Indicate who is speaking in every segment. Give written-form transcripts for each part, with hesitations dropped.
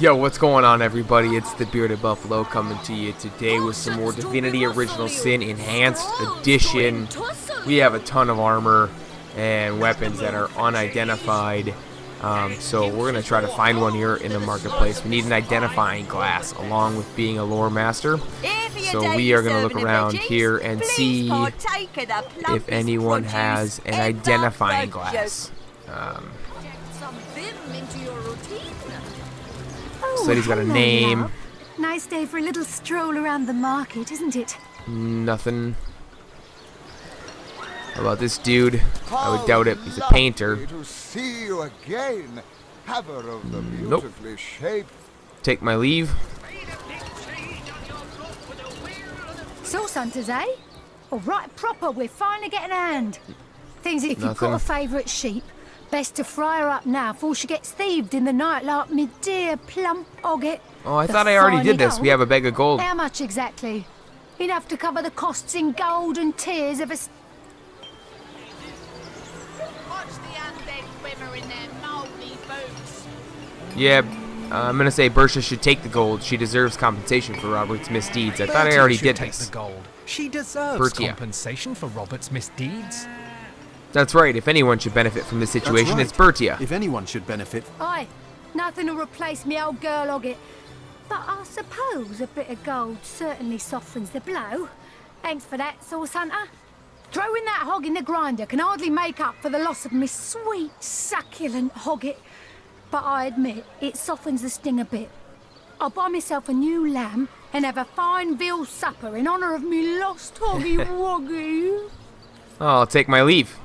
Speaker 1: Yo, what's going on, everybody? It's the Bearded Buffalo coming to you today with some more Divinity Original Sin Enhanced Edition. We have a ton of armor and weapons that are unidentified, so we're going to try to find one here in the marketplace. We need an identifying glass along with being a lore master. So we are going to look around here and see if anyone has an identifying glass. Said he's got a name.
Speaker 2: Nice day for a little stroll around the market, isn't it?
Speaker 1: Nothing. How about this dude? I would doubt it. He's a painter.
Speaker 3: To see you again, haver of the beautifully shaped.
Speaker 1: Take my leave.
Speaker 2: Sauce hunters, eh? All right, proper. We're finally getting a hand. Things if you've got a favourite sheep, best to fry her up now before she gets thieved in the night like me dear plump Ogget.
Speaker 1: Oh, I thought I already did this. We have a bag of gold.
Speaker 2: How much exactly? Enough to cover the costs in gold and tears of a...
Speaker 1: Yeah, I'm gonna say Bersha should take the gold. She deserves compensation for Robert's misdeeds. I thought I already did this.
Speaker 4: The gold. She deserves compensation for Robert's misdeeds.
Speaker 1: That's right. If anyone should benefit from this situation, it's Bertia.
Speaker 5: If anyone should benefit.
Speaker 2: Aye, nothing will replace me old girl Ogget. But I suppose a bit of gold certainly softens the blow. Thanks for that, Sauce Hunter. Throwing that hog in the grinder can hardly make up for the loss of my sweet, succulent Hogget. But I admit, it softens the sting a bit. I'll buy myself a new lamb and have a fine veal supper in honour of me lost Hoggy Woggy.
Speaker 1: Oh, I'll take my leave.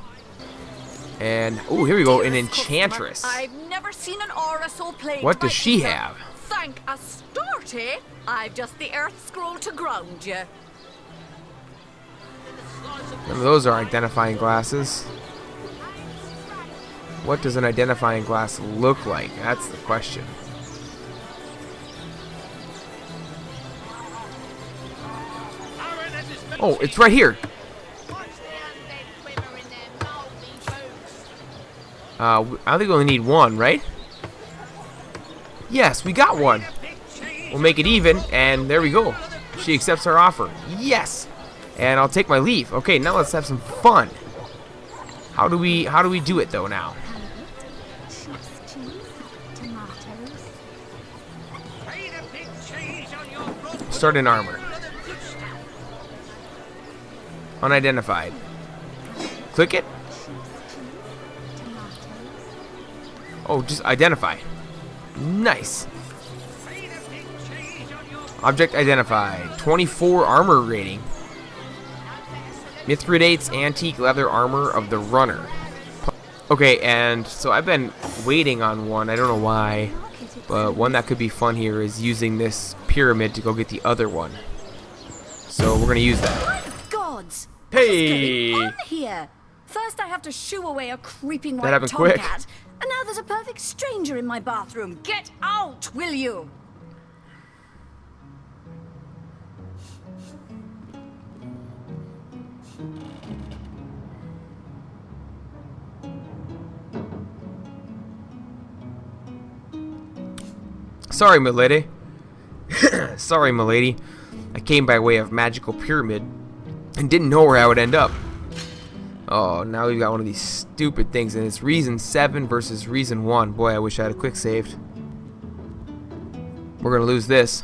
Speaker 1: And, oh, here we go, an enchantress.
Speaker 6: I've never seen an aura so plagued.
Speaker 1: What does she have?
Speaker 6: Thank Astarte, I've just the earth scroll to ground you.
Speaker 1: None of those are identifying glasses. What does an identifying glass look like? That's the question. Oh, it's right here. I think we only need one, right? Yes, we got one. We'll make it even, and there we go. She accepts our offer. Yes. And I'll take my leave. Okay, now let's have some fun. How do we do it though now? Start in armor. Unidentified. Click it. Oh, just identify. Nice. Object identified. 24 armor rating. Mithridate's antique leather armor of the runner. Okay, and so I've been waiting on one. I don't know why. But one that could be fun here is using this pyramid to go get the other one. So we're going to use that.
Speaker 6: Gods!
Speaker 1: Hey!
Speaker 6: What's going on here? First I have to shoo away a creeping
Speaker 1: That
Speaker 6: white
Speaker 1: happened quick.
Speaker 6: tomcat. And now there's a perfect stranger in my bathroom. Get out, will you?
Speaker 1: Sorry, milady. Sorry, milady. I came by way of magical pyramid and didn't know where I would end up. Oh, now we've got one of these stupid things, and it's reason 7 versus reason 1. Boy, I wish I had a quick saved. We're gonna lose this.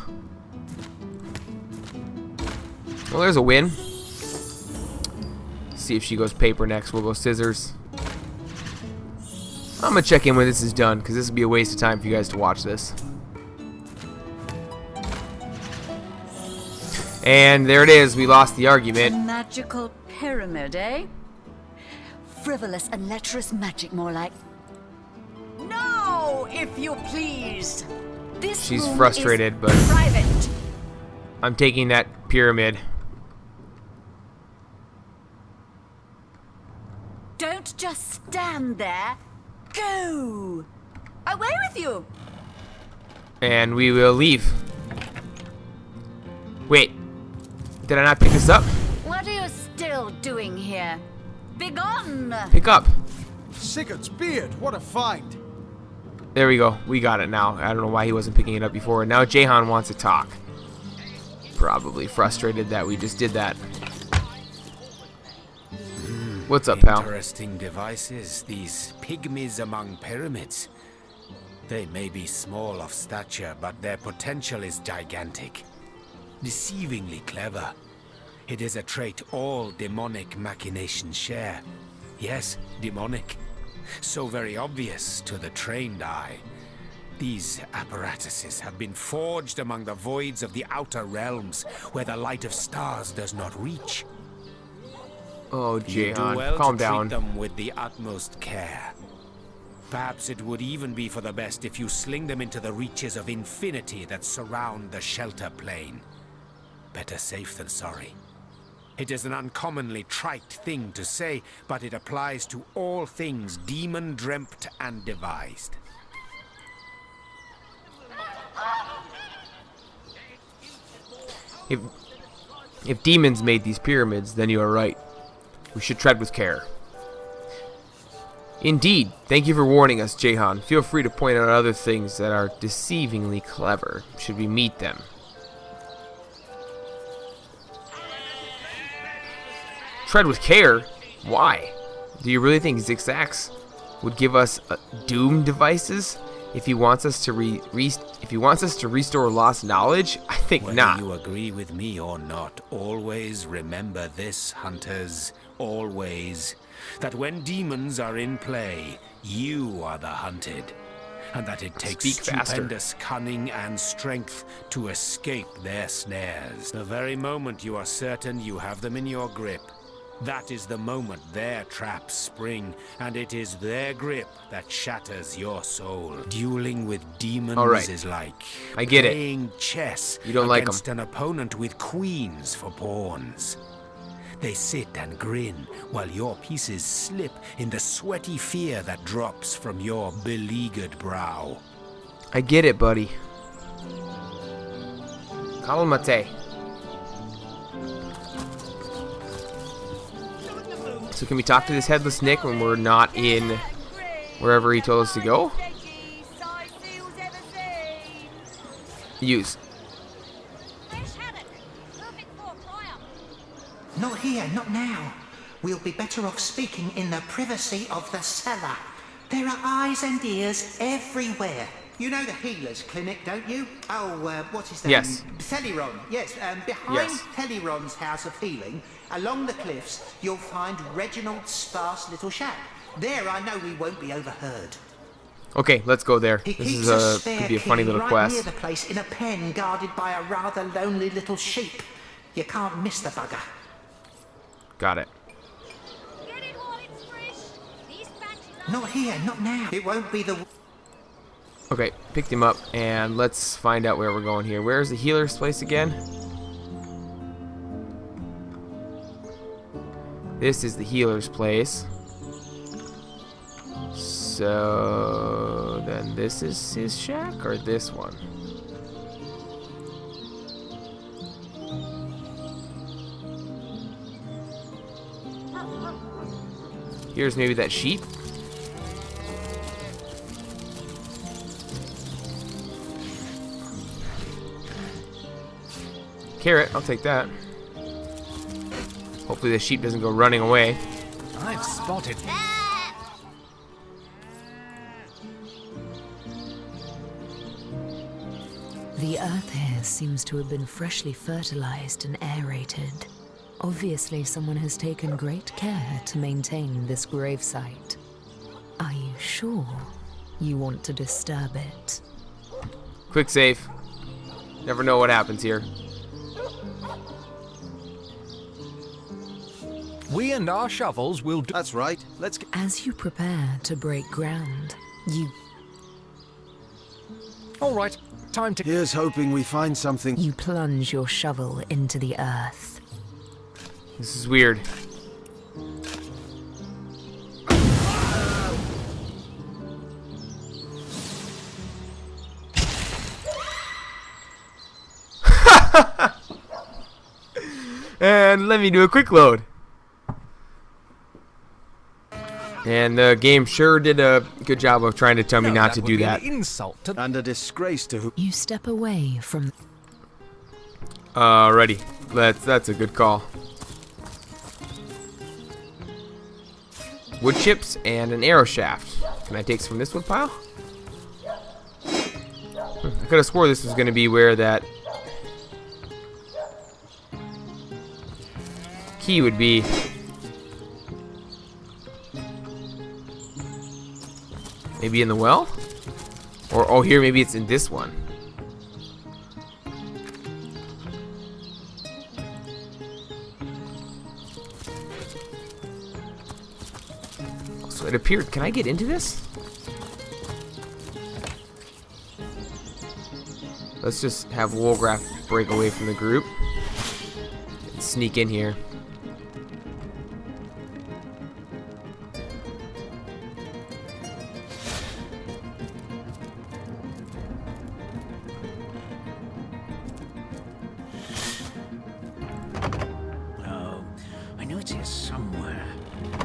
Speaker 1: Well, there's a win. See if she goes paper next. We'll go scissors. I'm gonna check in when this is done, because this would be a waste of time for you guys to watch this. And there it is. We lost the argument.
Speaker 6: Magical pyramid, eh? Frivolous and lecherous magic, more like. No, if you please. This
Speaker 1: She's
Speaker 6: room
Speaker 1: frustrated,
Speaker 6: is
Speaker 1: but
Speaker 6: private.
Speaker 1: I'm taking that pyramid.
Speaker 6: Don't just stand there. Go. Away with you.
Speaker 1: And we will leave. Wait. Did I not pick this up?
Speaker 6: What are you still doing here? Begone!
Speaker 1: Pick up.
Speaker 5: Sigurd's beard, what a find.
Speaker 1: There we go. We got it now. I don't know why he wasn't picking it up before. Now Jhon wants to talk. Probably frustrated that we just did that. What's up, pal?
Speaker 5: Interesting devices, these pygmies among pyramids. They may be small of stature, but their potential is gigantic. Deceivingly clever. It is a trait all demonic machinations share. Yes, demonic. So very obvious to the trained eye. These apparatuses have been forged among the voids of the outer realms, where the light of stars does not reach.
Speaker 1: Oh,
Speaker 5: You do
Speaker 1: Jhon,
Speaker 5: well
Speaker 1: calm
Speaker 5: to treat
Speaker 1: down.
Speaker 5: them with the utmost care. Perhaps it would even be for the best if you sling them into the reaches of infinity that surround the shelter plane. Better safe than sorry. It is an uncommonly trite thing to say, but it applies to all things demon-dreamt and devised.
Speaker 1: If demons made these pyramids, then you are right. We should tread with care. Indeed. Thank you for warning us, Jhon. Feel free to point out other things that are deceivingly clever, should we meet them. Tread with care? Why? Do you really think Zigzax would give us doom devices if he wants us to restore lost knowledge? I think
Speaker 5: Whether
Speaker 1: not.
Speaker 5: you agree with me or not, always remember this, hunters. Always. That when demons are in play, you are the hunted. And that it takes
Speaker 1: Speak faster.
Speaker 5: stupendous cunning and strength to escape their snares. The very moment you are certain you have them in your grip, that is the moment their traps spring, and it is their grip that shatters your soul. Dueling with demons
Speaker 1: All right.
Speaker 5: is like
Speaker 1: I get it.
Speaker 5: playing chess
Speaker 1: You don't like 'em.
Speaker 5: against an opponent with queens for pawns. They sit and grin while your pieces slip in the sweaty fear that drops from your beleaguered brow.
Speaker 1: I get it, buddy. Calmate. So can we talk to this Headless Nick when we're not in wherever he told us to go? Use.
Speaker 7: Not here, not now. We'll be better off speaking in the privacy of the cellar. There are eyes and ears everywhere. You know the healer's clinic, don't you? Oh, what is that?
Speaker 1: Yes.
Speaker 7: Celeron. Yes, behind
Speaker 1: Yes.
Speaker 7: Celeron's house of healing, along the cliffs, you'll find Reginald's sparse little shack. There, I know we won't be overheard.
Speaker 1: Okay, let's go there.
Speaker 7: He
Speaker 1: This
Speaker 7: keeps
Speaker 1: is
Speaker 7: a spare
Speaker 1: could be a funny
Speaker 7: key
Speaker 1: little
Speaker 7: right
Speaker 1: quest.
Speaker 7: near the place in a pen guarded by a rather lonely little sheep. You can't miss the bugger.
Speaker 1: Got it.
Speaker 7: Not here, not now. It won't be the...
Speaker 1: Okay, picked him up, and let's find out where we're going here. Where's the healer's place again? This is the healer's place. So then this is his shack, or this one? Here's maybe that sheep. Carrot, I'll take that. Hopefully the sheep doesn't go running away.
Speaker 4: I've spotted.
Speaker 8: The earth here seems to have been freshly fertilized and aerated. Obviously, someone has taken great care to maintain this gravesite. Are you sure you want to disturb it?
Speaker 1: Quick save. Never know what happens here.
Speaker 4: We and our shovels will do.
Speaker 9: That's right. Let's get...
Speaker 8: As you prepare to break ground, you
Speaker 4: All right, time to.
Speaker 9: Here's hoping we find something.
Speaker 8: plunge your shovel into the earth.
Speaker 1: This is weird. And let me do a quick load. And the game sure did a good job of trying to tell me not to do that.
Speaker 4: Insult to
Speaker 9: And a disgrace to who.
Speaker 8: You step away from.
Speaker 1: Ready. That's a good call. Wood chips and an arrow shaft. Can I take some from this wood pile? I could have swore this was going to be where that key would be. Maybe in the well? Or, oh, here, maybe it's in this one. So it appeared, can I get into this? Let's just have Woolgraph break away from the group and sneak in here.
Speaker 10: Oh, I know it's here somewhere.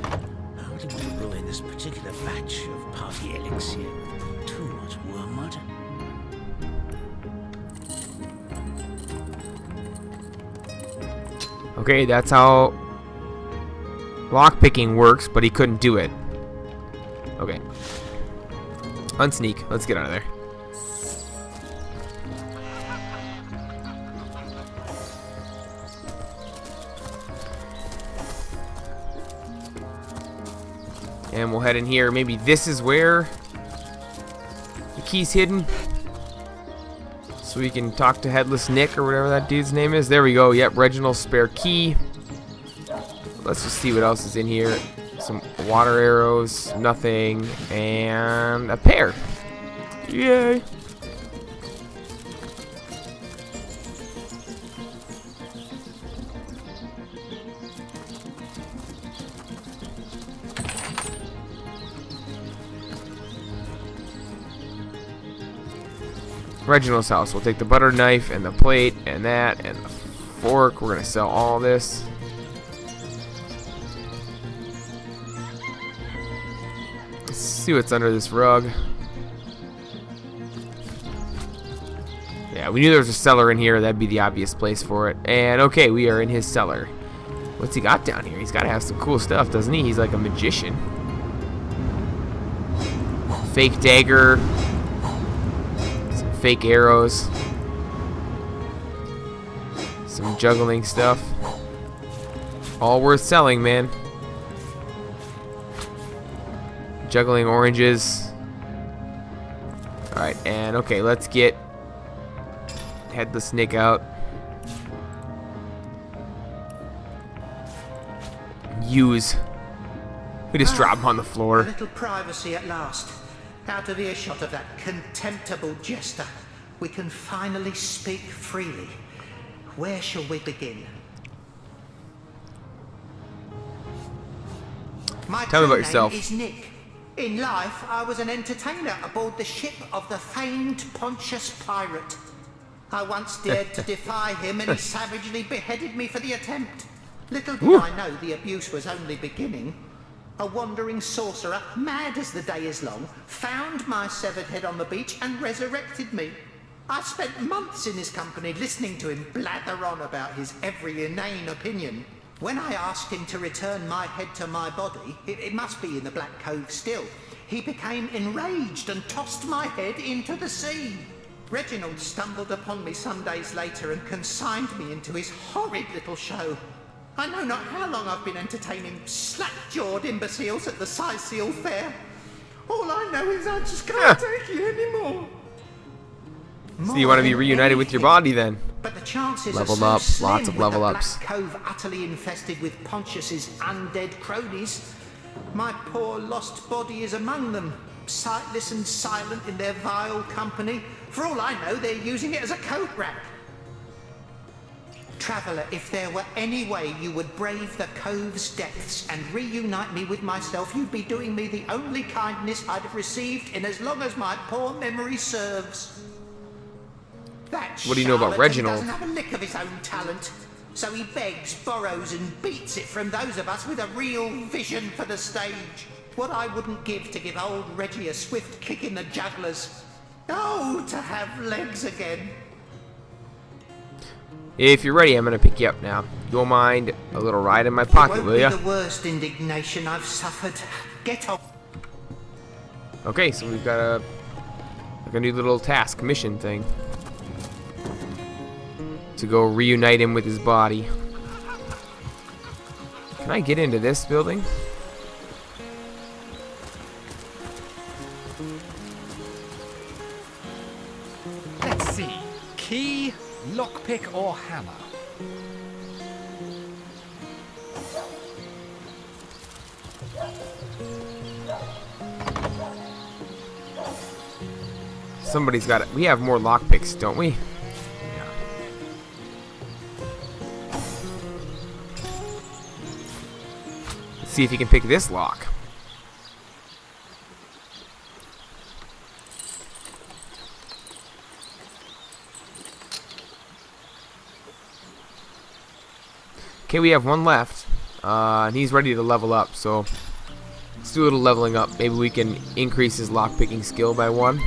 Speaker 10: I don't want to ruin this particular batch of party elixir. Too much wormwood.
Speaker 1: Okay, that's how lockpicking works, but he couldn't do it. Okay. Unsneak. Let's get out of there. And we'll head in here. Maybe this is where the key's hidden. So we can talk to Headless Nick or whatever that dude's name is. There we go. Yep, Reginald's spare key. Let's just see what else is in here. Some water arrows, nothing, and a pear. Yay. Reginald's house. We'll take the butter knife and the plate and that and the fork. We're gonna sell all this. Let's see what's under this rug. Yeah, we knew there was a cellar in here. That'd be the obvious place for it. And okay, we are in his cellar. What's he got down here? He's got to have some cool stuff, doesn't he? He's like a magician. Fake dagger. Fake arrows, some juggling stuff, all worth selling, man. Juggling oranges. Alright, and okay, let's get Headless Nick out. Use. We just drop him on the
Speaker 7: A
Speaker 1: floor.
Speaker 7: little privacy at last. Out of earshot of that contemptible jester, we can finally speak freely. Where shall we begin? My
Speaker 1: Tell me about
Speaker 7: true
Speaker 1: yourself.
Speaker 7: name is Nick. In life, I was an entertainer aboard the ship of the famed Pontius Pirate. I once dared to defy him, and he savagely beheaded me for the attempt. Little did I know the abuse was only beginning. A wandering sorcerer, mad as the day is long, found my severed head on the beach and resurrected me. I spent months in his company listening to him blather on about his every inane opinion. When I asked him to return my head to my body, it must be in the Black Cove still, he became enraged and tossed my head into the sea. Reginald stumbled upon me some days later and consigned me into his horrid little show. I know not how long I've been entertaining slack-jawed imbeciles at the Seal Fair. All I know is I just can't take it anymore.
Speaker 1: So you want to be reunited with your body then?
Speaker 7: But the chances
Speaker 1: Leveled
Speaker 7: are
Speaker 1: up,
Speaker 7: so
Speaker 1: lots
Speaker 7: slim
Speaker 1: of
Speaker 7: with
Speaker 1: level
Speaker 7: the
Speaker 1: ups.
Speaker 7: Black Cove utterly infested with Pontius's undead cronies. My poor lost body is among them, sightless and silent in their vile company. For all I know, they're using it as a coat rack. Traveller, if there were any way you would brave the cove's depths and reunite me with myself, you'd be doing me the only kindness I'd have received in as long as my poor memory serves. That
Speaker 1: What do you know about
Speaker 7: charlatan
Speaker 1: Reginald?
Speaker 7: doesn't have a lick of his own talent, so he begs, borrows, and beats it from those of us with a real vision for the stage. What I wouldn't give to give old Reggie a swift kick in the jugglers. Oh, to have legs again.
Speaker 1: If you're ready, I'm gonna pick you up now. You don't mind a little ride in my pocket, will ya?
Speaker 7: Won't be the worst indignation I've suffered. Get off.
Speaker 1: Okay, so we've got a new little task mission thing to go reunite him with his body. Can I get into this building?
Speaker 4: Let's see. Key, lockpick, or hammer?
Speaker 1: Somebody's got it. We have more lockpicks, don't we? Yeah. Let's see if you can pick this lock. Okay, we have one left, and he's ready to level up, so let's do a little leveling up. Maybe we can increase his lockpicking skill by 1.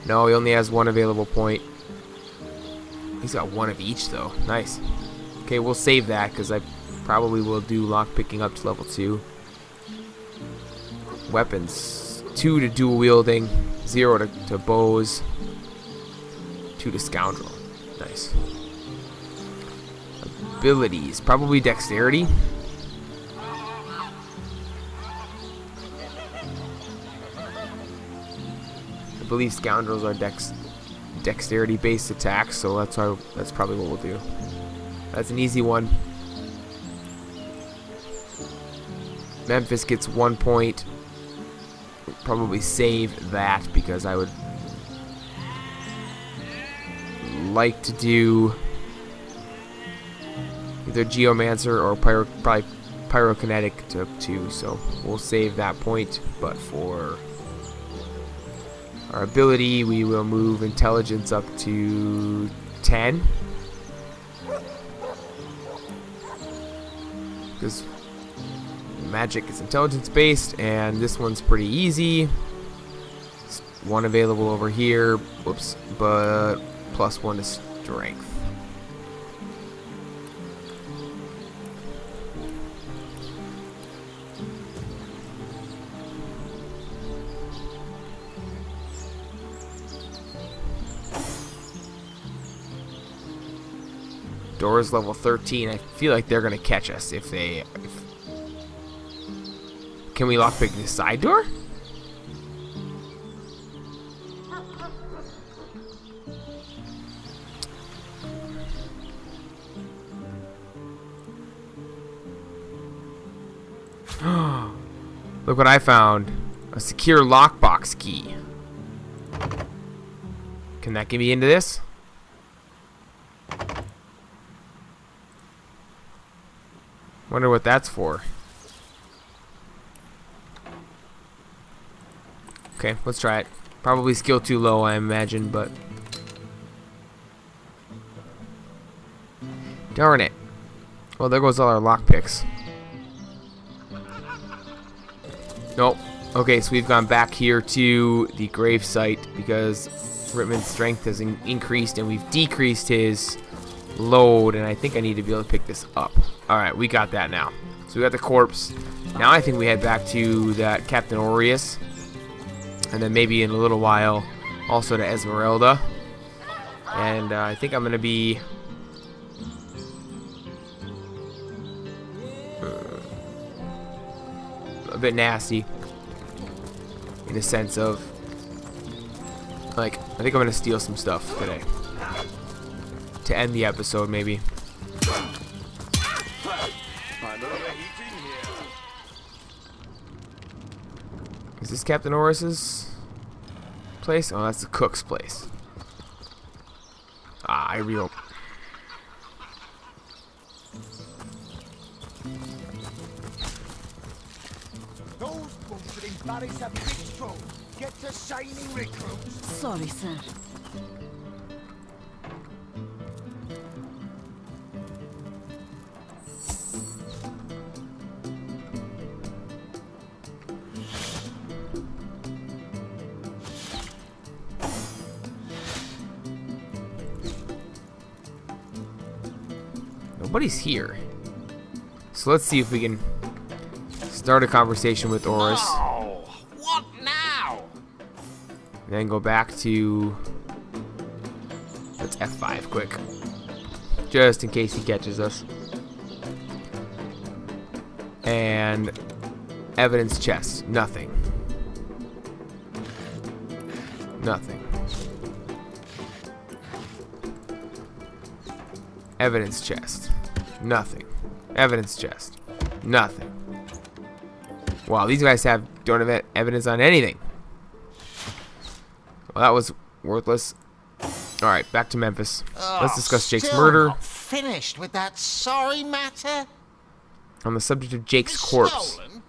Speaker 1: No, he only has 1 available point. He's got 1 of each, though. Nice. Okay, we'll save that, because I probably will do lockpicking up to level 2. Weapons. 2 to dual wielding, 0 to bows, 2 to scoundrel. Nice. Abilities. Probably dexterity. I believe scoundrels are dexterity based attacks, so that's probably what we'll do. That's an easy one. Memphis gets 1 point. We'll probably save that because I would like to do either Geomancer or probably Pyrokinetic to 2, so we'll save that point. But for our ability, we will move intelligence up to 10. Because magic is intelligence based, and this one's pretty easy. 1 available over here. Whoops, but +1 to strength. Doors level 13. I feel like they're gonna catch us if they. Can we lockpick this side door? Look what I found. A secure lockbox key. Can that get me into this? Wonder what that's for. Okay, let's try it. Probably skill too low, I imagine, but darn it. Well, there goes all our lockpicks. Nope. Okay, so we've gone back here to the grave site because Rittman's strength has increased and we've decreased his load, and I think I need to be able to pick this up. Alright, we got that now. So we got the corpse. Now I think we head back to that Captain Aureus, and then maybe in a little while also to Esmeralda. And I think I'm going to be a bit nasty in a sense of, like, I think I'm going to steal some stuff today to end the episode, maybe. Is this Captain Aureus's place? Oh, that's the cook's place. Ah, I real.
Speaker 3: Those books would embarrass a bistro. Get to signing recruits.
Speaker 6: Sorry, sir.
Speaker 1: Somebody's here. So let's see if we can start a conversation with Oris.
Speaker 3: Oh, what now?
Speaker 1: And then go back to... Let's F5 quick. Just in case he catches us. And... Evidence chest. Nothing. Nothing. Evidence chest. Nothing. Evidence chest. Nothing. Wow, these guys don't have evidence on anything. Well, that was worthless. Alright, back to Memphis. Let's discuss Jake's murder.
Speaker 7: Not finished with that sorry matter?
Speaker 1: On the subject of Jake's corpse.
Speaker 3: Stolen?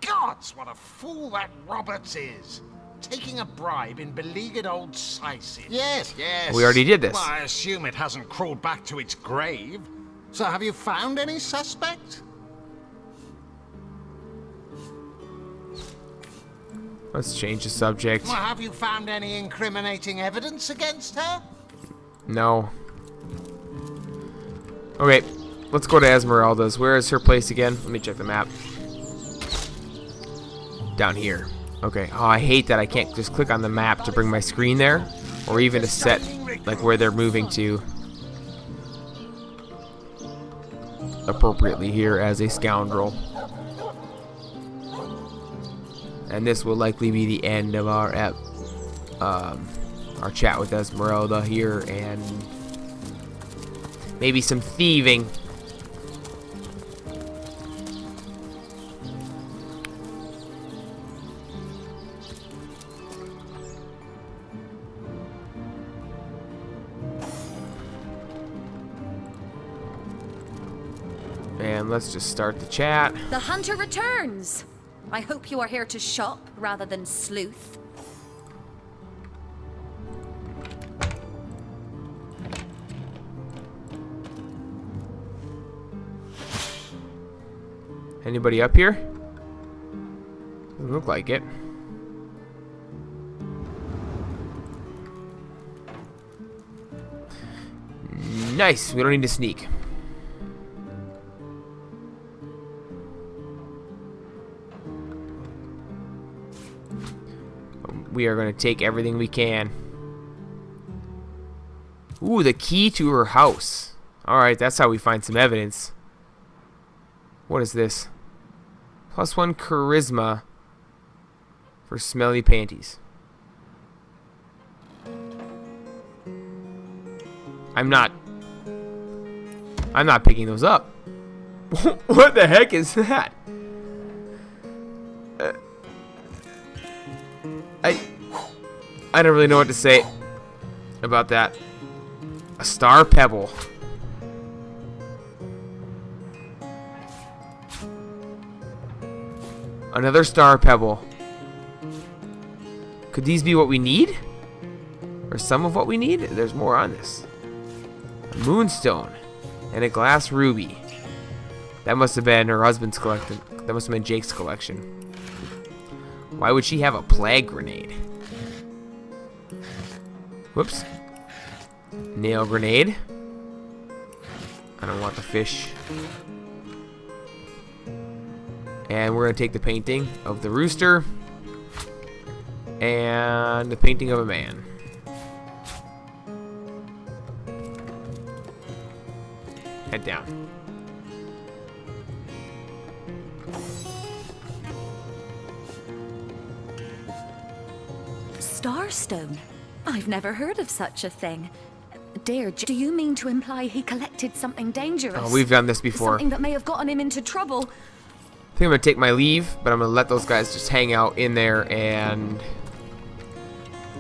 Speaker 3: Gods, what a fool that Roberts is. Taking a bribe in beleaguered old Syces. Yes, yes.
Speaker 1: We already did this.
Speaker 3: Well, I assume it hasn't crawled back to its grave. So have you found any suspect?
Speaker 1: Let's change the subject.
Speaker 3: Well, have you found any incriminating evidence against her?
Speaker 1: No. Okay, let's go to Esmeraldas. Where is her place again? Let me check the map. Down here. Okay. Oh, I hate that I can't just click on the map to bring my screen there, or even to set like where they're moving to appropriately here as a scoundrel. And this will likely be the end of our chat with Esmeralda here, and maybe some thieving. And let's just start the chat.
Speaker 6: The hunter returns. I hope you are here to shop rather than sleuth.
Speaker 1: Anybody up here? Doesn't look like it. Nice. We don't need to sneak. We are going to take everything we can. Ooh, the key to her house. Alright, that's how we find some evidence. What is this? +1 charisma for smelly panties. I'm not picking those up. What the heck is that? I don't really know what to say about that. A star pebble. Another star pebble. Could these be what we need? Or some of what we need? There's more on this. A moonstone and a glass ruby. That must have been her husband's collection. That must have been Jake's collection. Why would she have a plague grenade? Whoops. Nail grenade. I don't want the fish. And we're going to take the painting of the rooster. And the painting of a man. Head down.
Speaker 6: Starstone? I've never heard of such a thing. Dear, do you mean to imply he collected something dangerous?
Speaker 1: Oh, we've done this before.
Speaker 6: Something that may have gotten him into trouble.
Speaker 1: I think I'm going to take my leave, but I'm going to let those guys just hang out in there, and...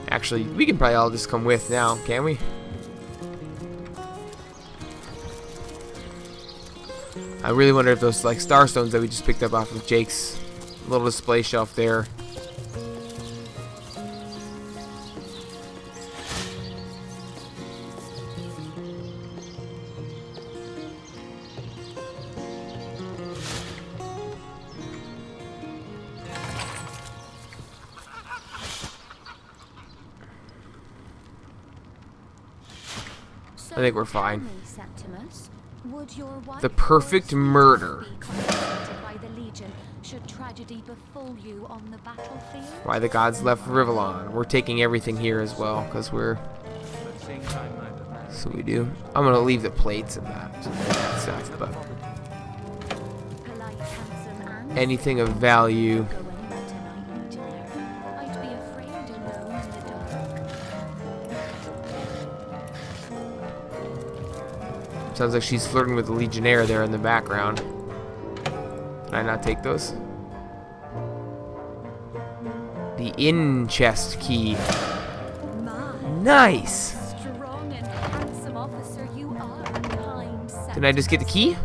Speaker 1: Actually, we can probably all just come with now, can we? I really wonder if those, like, Starstones that we just picked up off of Jake's little display shelf there... I think we're fine.
Speaker 6: Septimus,
Speaker 1: The perfect murder. Why the gods left Rivellon. We're taking everything here as well, because we're... So we do. I'm going to leave the plates and that stuff, but... anything of value... Sounds like she's flirting with the Legionnaire there in the background. Can I not take those? The inn chest key. Nice! Didn't I just get the key?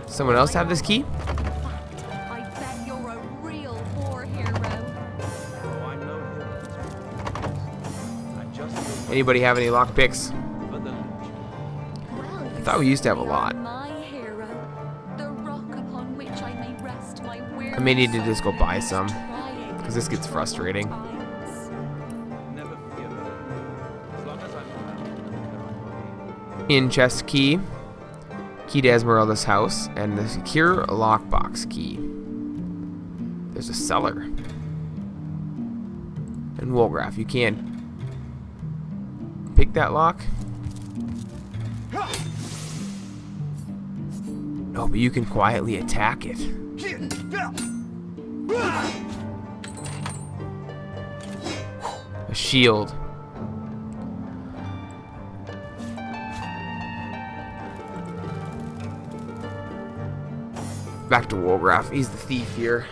Speaker 1: Someone else have this key? Anybody have any lockpicks? I thought we used to have a lot. I may need to just go buy some, because this gets frustrating. In chest key, key to Esmeralda's house, and the secure lockbox key. There's a cellar. And Wolgraff, you can't pick that lock. No, but you can quietly attack it. A shield. Back to Wolgraff. He's the thief here.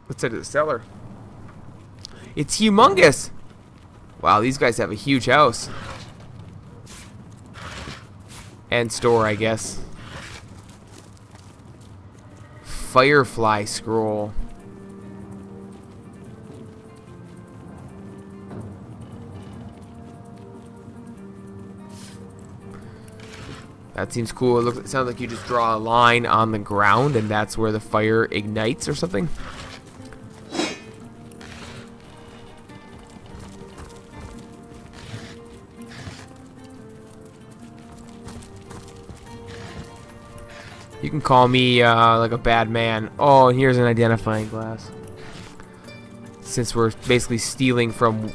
Speaker 1: Let's head to the cellar. It's humongous! Wow, these guys have a huge house. And store, I guess. Firefly scroll. That seems cool. It sounds like you just draw a line on the ground and that's where the fire ignites or something. You can call me like a bad man. Oh, here's an identifying glass. Since we're basically stealing from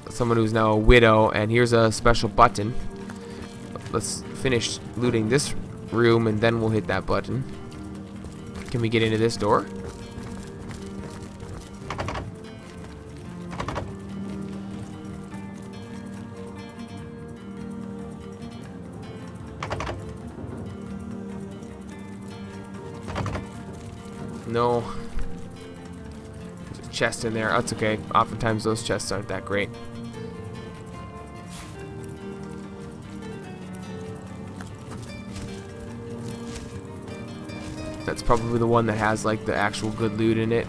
Speaker 1: someone who's now a widow, and here's a special button. Let's finish looting this room and then we'll hit that button. Can we get into this door? No. There's a chest in there. That's okay. Oftentimes those chests aren't that great. That's probably the one that has like the actual good loot in it.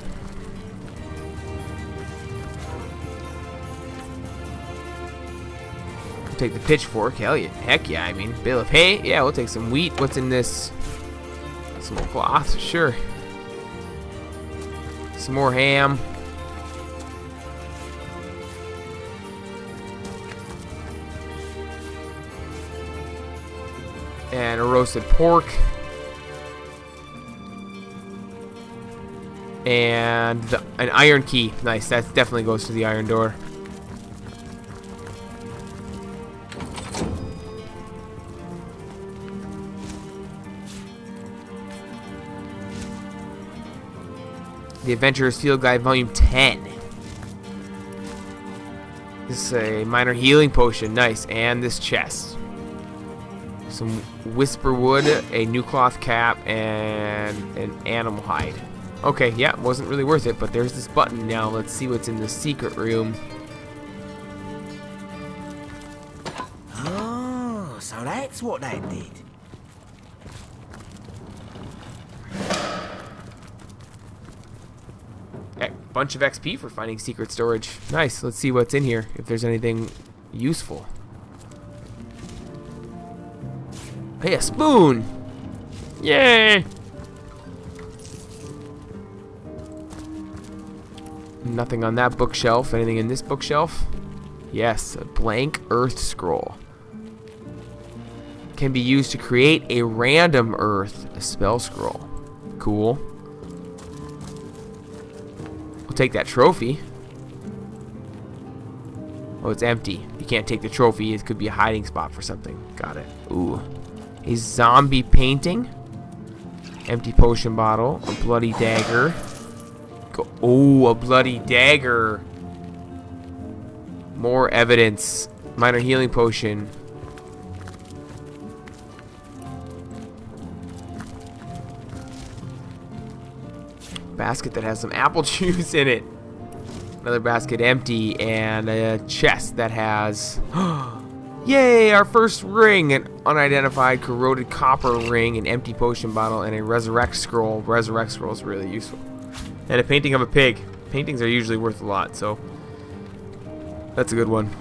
Speaker 1: I'll take the pitchfork. Hell yeah. Heck yeah. I mean, bale of hay. Yeah, we'll take some wheat. What's in this? Some more cloth. Sure. Some more ham. And a roasted pork. And an iron key. Nice. That definitely goes to the iron door. The Adventurer's Field Guide, Volume 10. This is a minor healing potion. Nice. And this chest. Some whisper wood, a new cloth cap, and an animal hide. Okay, yeah, wasn't really worth it, but there's this button now. Let's see what's in the secret room.
Speaker 10: Oh, so that's what they did.
Speaker 1: Okay, bunch of XP for finding secret storage. Nice, let's see what's in here, if there's anything useful. Hey, a spoon! Yay! Nothing on that bookshelf. Anything in this bookshelf? Yes, a blank earth scroll. Can be used to create a random earth, a spell scroll. Cool. We'll take that trophy. Oh, it's empty. You can't take the trophy. It could be a hiding spot for something. Got it. Ooh. A zombie painting. Empty potion bottle. A bloody dagger. Oh, a bloody dagger. More evidence. Minor healing potion. Basket that has some apple juice in it. Another basket empty, and a chest that has yay, our first ring, an unidentified corroded copper ring, an empty potion bottle, and a resurrect scroll. Resurrect scroll is really useful. And a painting of a pig. Paintings are usually worth a lot, so that's a good one.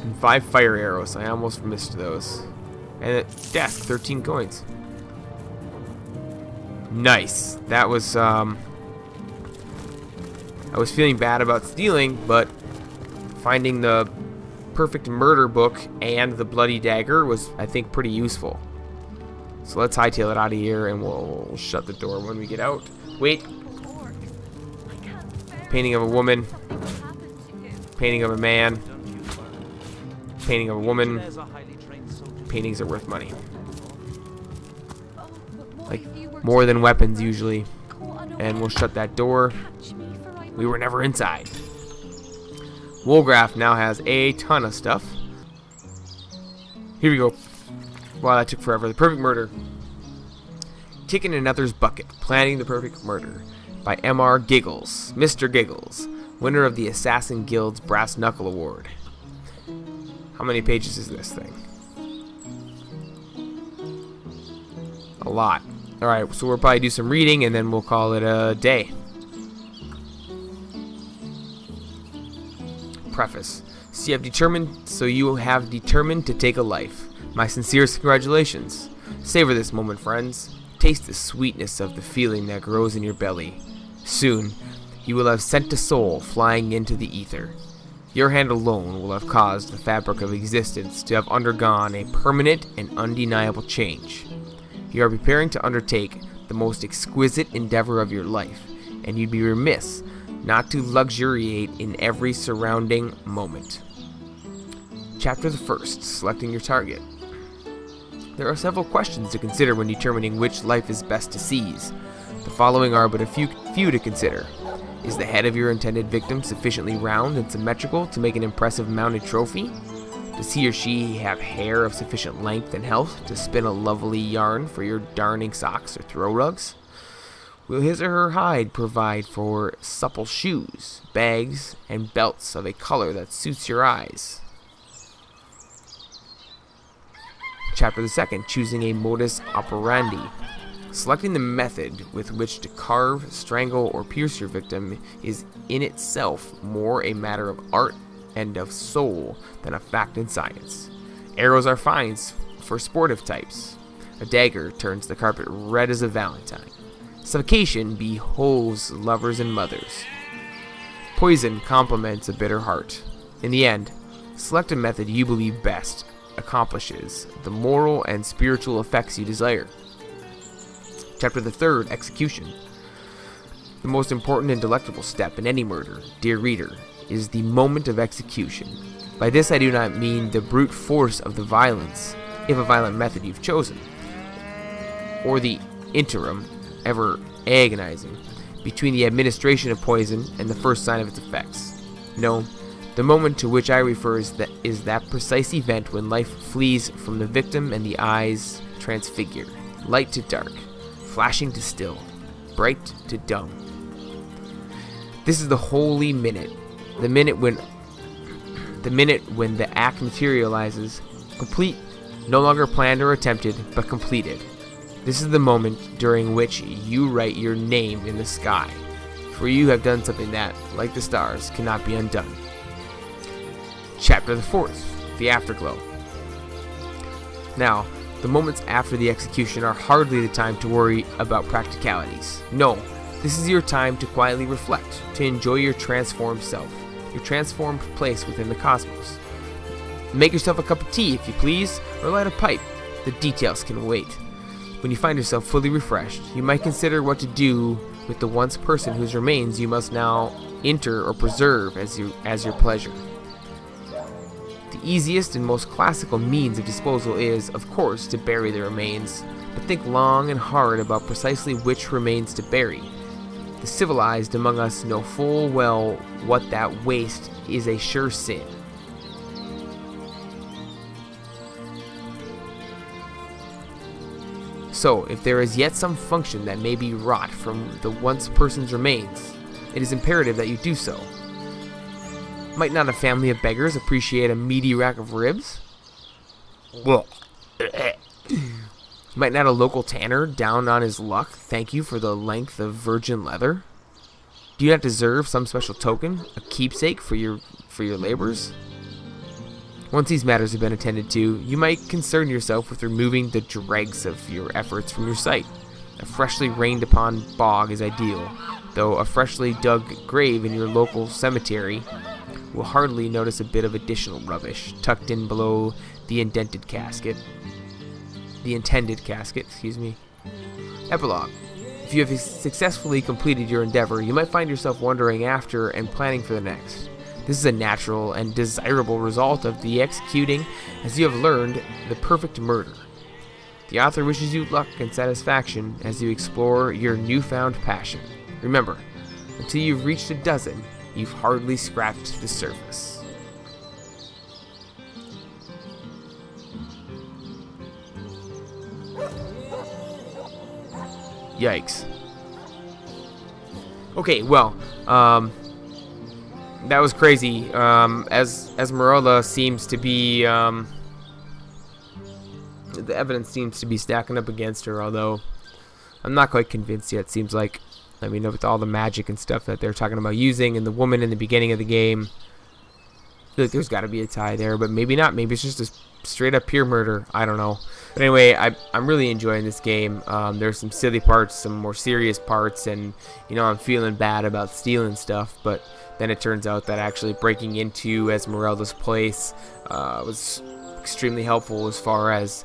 Speaker 1: And 5 fire arrows. I almost missed those. And a desk, 13 coins. Nice. That was I was feeling bad about stealing, but finding the perfect murder book and the bloody dagger was, I think, pretty useful. So let's hightail it out of here, and we'll shut the door when we get out. Wait. Painting of a woman. Painting of a man. Painting of a woman. Paintings are worth money. Like, more than weapons, usually. And we'll shut that door. We were never inside. Woolgraph now has a ton of stuff. Here we go. Wow, that took forever. The Perfect Murder. Kicking another's bucket. Planning the Perfect Murder. By M.R. Giggles. Mr. Giggles. Winner of the Assassin Guild's Brass Knuckle Award. How many pages is this thing? A lot. Alright, so we'll probably do some reading and then we'll call it a day. Preface. So you have determined to take a life. My sincerest congratulations. Savor this moment, friends. Taste the sweetness of the feeling that grows in your belly. Soon, you will have sent a soul flying into the ether. Your hand alone will have caused the fabric of existence to have undergone a permanent and undeniable change. You are preparing to undertake the most exquisite endeavor of your life, and you'd be remiss not to luxuriate in every surrounding moment. Chapter the first, selecting your target. There are several questions to consider when determining which life is best to seize. The following are but a few to consider. Is the head of your intended victim sufficiently round and symmetrical to make an impressive mounted trophy? Does he or she have hair of sufficient length and health to spin a lovely yarn for your darning socks or throw rugs? Will his or her hide provide for supple shoes, bags, and belts of a color that suits your eyes? Chapter the second, choosing a modus operandi. Selecting the method with which to carve, strangle, or pierce your victim is in itself more a matter of art and of soul than of fact and science. Arrows are fine for sportive types. A dagger turns the carpet red as a valentine. Suffocation behoves lovers and mothers. Poison complements a bitter heart. In the end, select a method you believe best accomplishes the moral and spiritual effects you desire. Chapter the third, execution. The most important and delectable step in any murder, dear reader, is the moment of execution. By this I do not mean the brute force of the violence, if a violent method you've chosen, or the interim, ever agonizing, between the administration of poison and the first sign of its effects. No, the moment to which I refer is that precise event when life flees from the victim and the eyes transfigure, light to dark, flashing to still, bright to dumb. This is the holy minute, the minute when the act materializes, complete, no longer planned or attempted, but completed. This is the moment during which you write your name in the sky, for you have done something that, like the stars, cannot be undone. Chapter the fourth, the afterglow. Now, The moments after the execution are hardly the time to worry about practicalities. No, this is your time to quietly reflect, to enjoy your transformed self, your transformed place within the cosmos. Make yourself a cup of tea if you please, or light a pipe. The details can wait. When you find yourself fully refreshed, you might consider what to do with the once person whose remains you must now inter or preserve as your pleasure. The easiest and most classical means of disposal is, of course, to bury the remains, but think long and hard about precisely which remains to bury. The civilized among us know full well what that waste is a sure sin. So, if there is yet some function that may be wrought from the once person's remains, it is imperative that you do so. Might not a family of beggars appreciate a meaty rack of ribs? Might not a local tanner, down on his luck, thank you for the length of virgin leather? Do you not deserve some special token, a keepsake for your labors? Once these matters have been attended to, you might concern yourself with removing the dregs of your efforts from your sight. A freshly rained upon bog is ideal, though a freshly dug grave in your local cemetery will hardly notice a bit of additional rubbish tucked in below the intended casket. Epilogue. If you have successfully completed your endeavor, you might find yourself wondering after and planning for the next. This is a natural and desirable result of the executing, as you have learned, the perfect murder. The author wishes you luck and satisfaction as you explore your newfound passion. Remember, until you've reached a dozen, you've hardly scratched the surface. Yikes. Okay, well, that was crazy. As Esmeralda seems to be, the evidence seems to be stacking up against her, although I'm not quite convinced yet. Seems like, I mean, with all the magic and stuff that they're talking about using, and the woman in the beginning of the game, I feel like there's got to be a tie there, but maybe not. Maybe it's just a straight up pure murder. I don't know. But anyway, I'm really enjoying this game. There's some silly parts, some more serious parts, and I'm feeling bad about stealing stuff, but then it turns out that actually breaking into Esmeraldas Place was extremely helpful as far as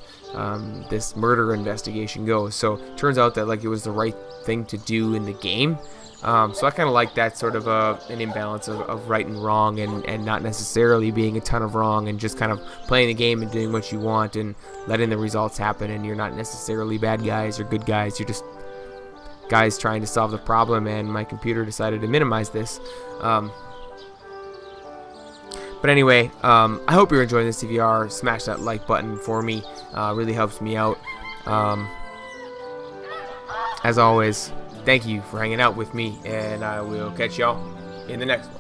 Speaker 1: this murder investigation goes. So it turns out that it was the right thing to do in the game. So I kind of like that sort of an imbalance of right and wrong, and not necessarily being a ton of wrong, and just kind of playing the game and doing what you want and letting the results happen, and you're not necessarily bad guys or good guys. You're just guys trying to solve the problem, and my computer decided to minimize this. But anyway, I hope you're enjoying this. If you are, smash that like button for me. Really helps me out. As always, thank you for hanging out with me, and I will catch y'all in the next one.